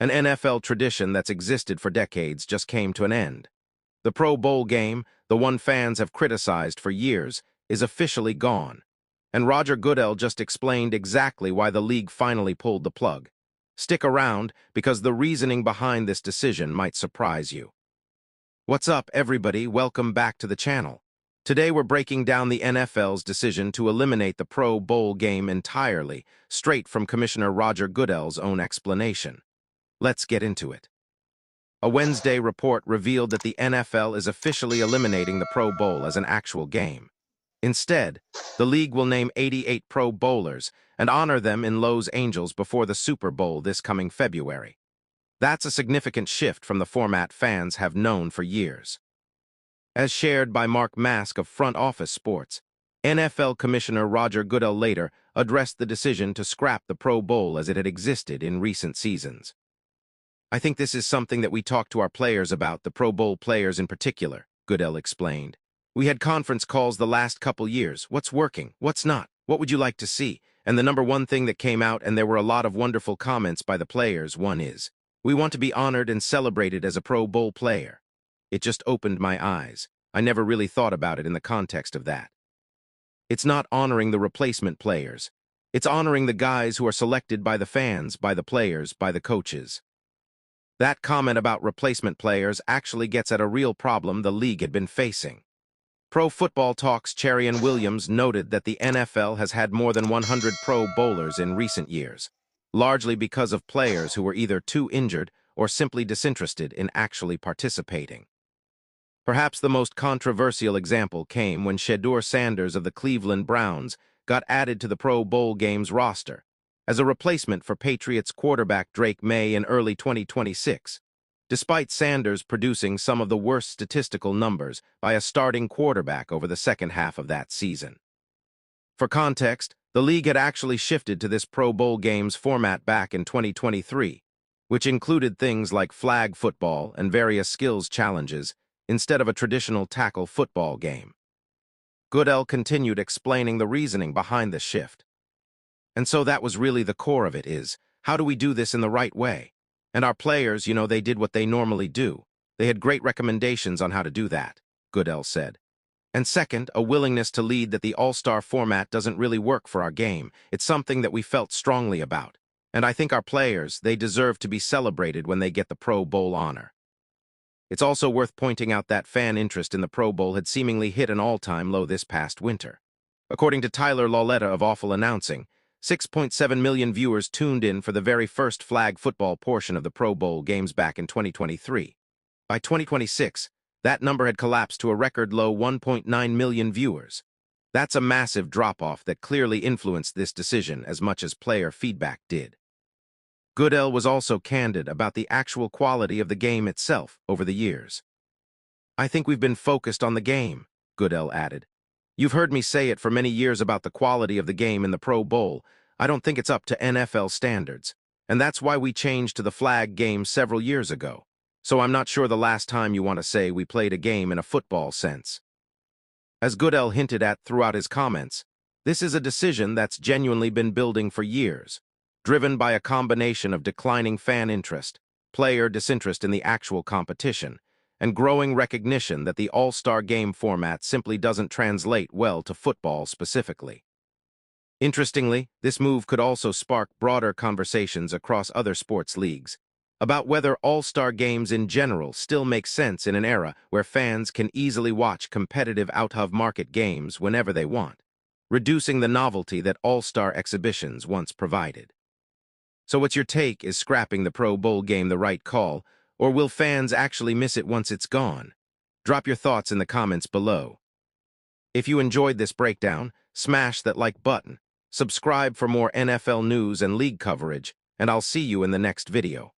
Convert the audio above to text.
An NFL tradition that's existed for decades just came to an end. The Pro Bowl game, the one fans have criticized for years, is officially gone. And Roger Goodell just explained exactly why the league finally pulled the plug. Stick around, because the reasoning behind this decision might surprise you. What's up, everybody? Welcome back to the channel. Today we're breaking down the NFL's decision to eliminate the Pro Bowl game entirely, straight from Commissioner Roger Goodell's own explanation. Let's get into it. A Wednesday report revealed that the NFL is officially eliminating the Pro Bowl as an actual game. Instead, the league will name 88 Pro Bowlers and honor them in Los Angeles before the Super Bowl this coming February. That's a significant shift from the format fans have known for years. As shared by Mark Mask of Front Office Sports, NFL Commissioner Roger Goodell later addressed the decision to scrap the Pro Bowl as it had existed in recent seasons. "I think this is something that we talked to our players about, the Pro Bowl players in particular," Goodell explained. "We had conference calls the last couple years. What's working? What's not? What would you like to see?" And the number one thing that came out, and there were a lot of wonderful comments by the players, one is, "We want to be honored and celebrated as a Pro Bowl player." It just opened my eyes. I never really thought about it in the context of that. It's not honoring the replacement players. It's honoring the guys who are selected by the fans, by the players, by the coaches. That comment about replacement players actually gets at a real problem the league had been facing. Pro Football Talk's Cherian Williams noted that the NFL has had more than 100 Pro Bowlers in recent years, largely because of players who were either too injured or simply disinterested in actually participating. Perhaps the most controversial example came when Shedeur Sanders of the Cleveland Browns got added to the Pro Bowl game's roster as a replacement for Patriots quarterback Drake May in early 2026, despite Sanders producing some of the worst statistical numbers by a starting quarterback over the second half of that season. For context, the league had actually shifted to this Pro Bowl game's format back in 2023, which included things like flag football and various skills challenges instead of a traditional tackle football game. Goodell continued explaining the reasoning behind the shift. And so that was really the core of it is, how do we do this in the right way? And our players, they did what they normally do. They had great recommendations on how to do that, Goodell said. And second, a willingness to lead that the all-star format doesn't really work for our game. It's something that we felt strongly about. And I think our players, they deserve to be celebrated when they get the Pro Bowl honor. It's also worth pointing out that fan interest in the Pro Bowl had seemingly hit an all-time low this past winter. According to Tyler Lauletta of Awful Announcing, 6.7 million viewers tuned in for the very first flag football portion of the Pro Bowl games back in 2023. By 2026, that number had collapsed to a record low 1.9 million viewers. That's a massive drop-off that clearly influenced this decision as much as player feedback did. Goodell was also candid about the actual quality of the game itself over the years. "I think we've been focused on the game," Goodell added. "You've heard me say it for many years about the quality of the game in the Pro Bowl. I don't think it's up to NFL standards, and that's why we changed to the flag game several years ago. So I'm not sure the last time you want to say we played a game in a football sense." As Goodell hinted at throughout his comments, this is a decision that's genuinely been building for years, driven by a combination of declining fan interest, player disinterest in the actual competition, and growing recognition that the all-star game format simply doesn't translate well to football specifically. Interestingly, this move could also spark broader conversations across other sports leagues about whether all-star games in general still make sense in an era where fans can easily watch competitive out-of-market games whenever they want, reducing the novelty that all-star exhibitions once provided. So what's your take? Is scrapping the Pro Bowl game the right call, or will fans actually miss it once it's gone? Drop your thoughts in the comments below. If you enjoyed this breakdown, smash that like button, subscribe for more NFL news and league coverage, and I'll see you in the next video.